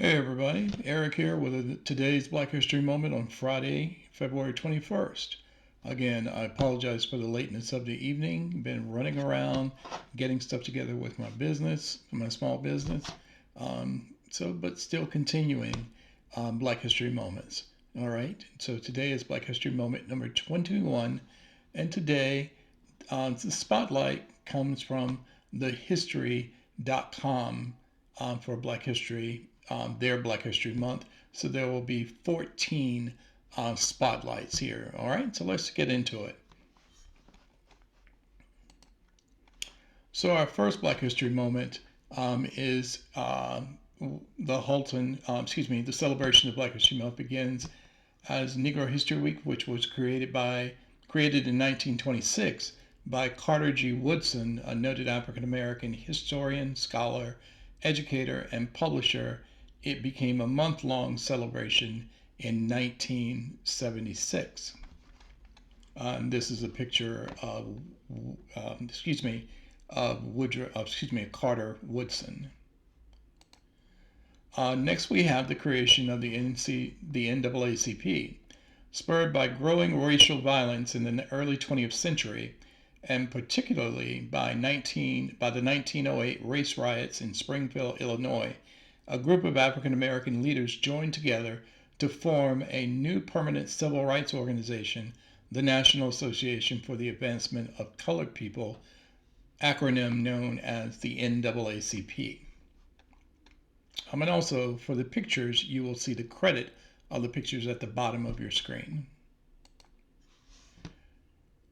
Hey everybody, Eric here with today's Black History Moment on Friday, February 21st. Again, I apologize for the lateness of the evening. Been running around getting stuff together with my business, my small business. But still continuing Black History Moments. All right, so today is Black History Moment number 21, and today the spotlight comes from thehistory.com for Black History, their Black History Month. So there will be 14 spotlights here. All right, so let's get into it. So our first Black History Moment is the celebration of Black History Month begins as Negro History Week, which was created in 1926 by Carter G. Woodson, a noted African American historian, scholar, educator, and publisher. It became a month-long celebration in 1976. This is a picture of, Carter Woodson. Next, we have the creation of the NAACP. Spurred by growing racial violence in the early 20th century, and particularly by the 1908 race riots in Springfield, Illinois, a group of African American leaders joined together to form a new permanent civil rights organization, the National Association for the Advancement of Colored People, acronym known as the NAACP. And also, for the pictures, you will see the credit of the pictures at the bottom of your screen.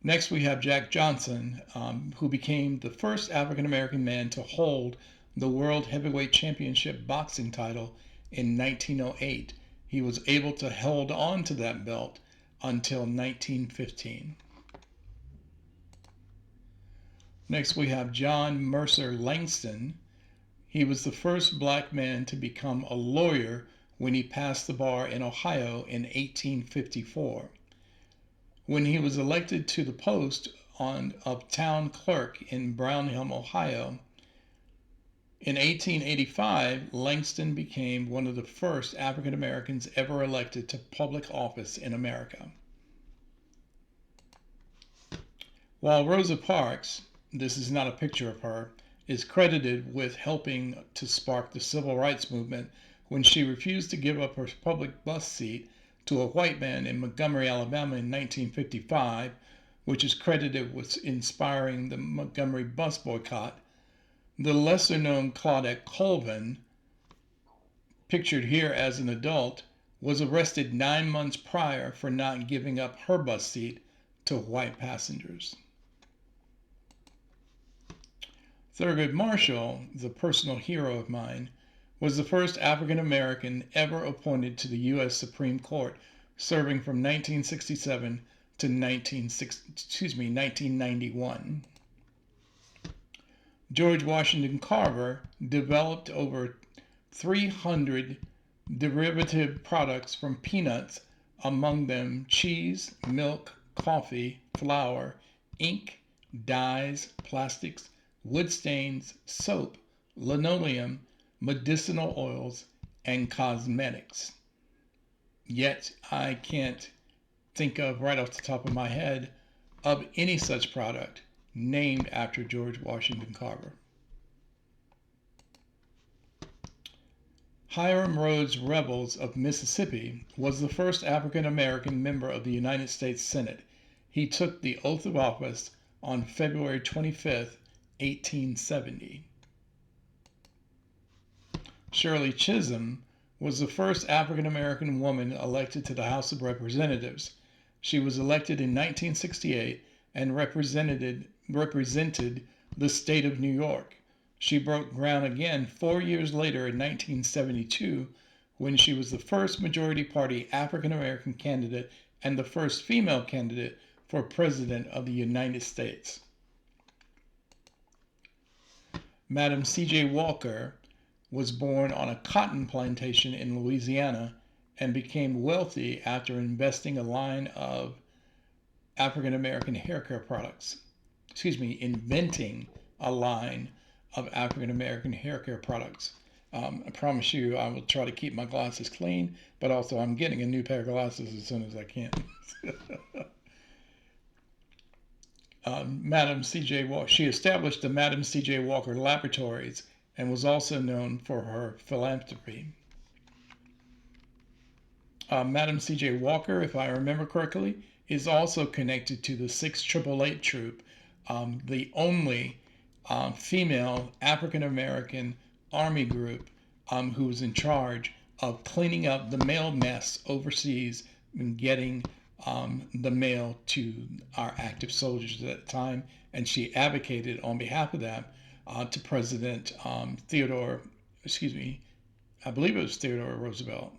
Next, we have Jack Johnson, who became the first African American man to hold the World Heavyweight Championship boxing title in 1908. He was able to hold on to that belt until 1915. Next, we have John Mercer Langston. He was the first black man to become a lawyer when he passed the bar in Ohio in 1854. When he was elected to the post of town clerk in Brownhill, Ohio, in 1885, Langston became one of the first African Americans ever elected to public office in America. While Rosa Parks, this is not a picture of her, is credited with helping to spark the civil rights movement when she refused to give up her public bus seat to a white man in Montgomery, Alabama in 1955, which is credited with inspiring the Montgomery bus boycott. The lesser-known Claudette Colvin, pictured here as an adult, was arrested 9 months prior for not giving up her bus seat to white passengers. Thurgood Marshall, the personal hero of mine, was the first African American ever appointed to the U.S. Supreme Court, serving from 1967 to 1991. George Washington Carver developed over 300 derivative products from peanuts, among them cheese, milk, coffee, flour, ink, dyes, plastics, wood stains, soap, linoleum, medicinal oils, and cosmetics. Yet I can't think of, right off the top of my head, of any such product named after George Washington Carver. Hiram Rhodes Revels of Mississippi was the first African American member of the United States Senate. He took the oath of office on February 25, 1870. Shirley Chisholm was the first African American woman elected to the House of Representatives. She was elected in 1968 and represented the state of New York. She broke ground again 4 years later in 1972 when she was the first majority party African American candidate and the first female candidate for President of the United States. Madam C.J. Walker was born on a cotton plantation in Louisiana and became wealthy after inventing a line of African American hair care products. I promise you I will try to keep my glasses clean, but also I'm getting a new pair of glasses as soon as I can. Madam C.J. Walker. She established the Madam C.J. Walker Laboratories and was also known for her philanthropy. Madam C.J. Walker, if I remember correctly, is also connected to the 6888 Troop, the only female African American Army group who was in charge of cleaning up the mail mess overseas and getting the mail to our active soldiers at the time. And she advocated on behalf of that to President Theodore, excuse me, I believe it was Theodore Roosevelt.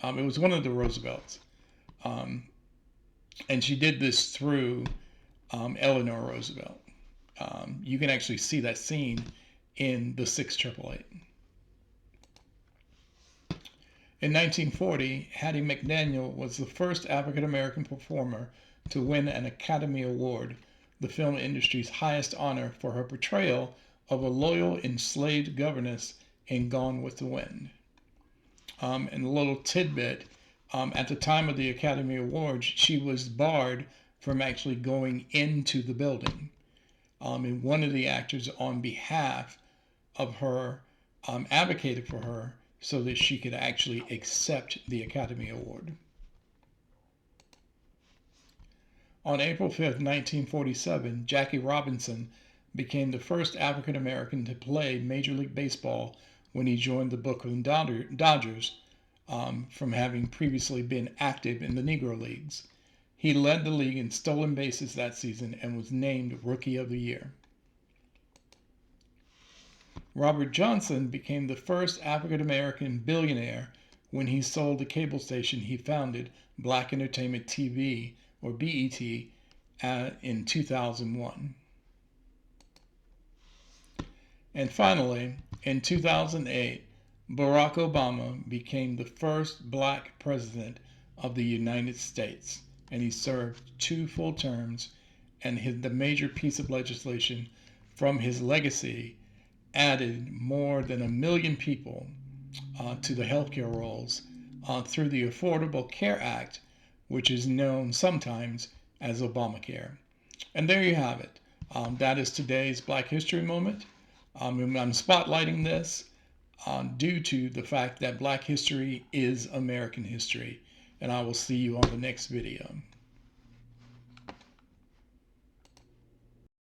It was one of the Roosevelts. Um, and she did this through Eleanor Roosevelt. You can actually see that scene in the 6888. In 1940, Hattie McDaniel was the first African American performer to win an Academy Award, the film industry's highest honor, for her portrayal of a loyal enslaved governess in Gone with the Wind. And a little tidbit, at the time of the Academy Awards, she was barred from actually going into the building. And one of the actors on behalf of her advocated for her so that she could actually accept the Academy Award. On April 5th, 1947, Jackie Robinson became the first African American to play Major League Baseball when he joined the Brooklyn Dodgers, from having previously been active in the Negro Leagues. He led the league in stolen bases that season and was named Rookie of the Year. Robert Johnson became the first African American billionaire when he sold the cable station he founded, Black Entertainment TV, or BET, in 2001. And finally, in 2008, Barack Obama became the first black president of the United States, and he served 2 full terms, and the major piece of legislation from his legacy added more than 1 million people to the healthcare rolls through the Affordable Care Act, which is known sometimes as Obamacare. And there you have it. That is today's Black History Moment. I'm spotlighting this due to the fact that Black history is American history. And I will see you on the next video.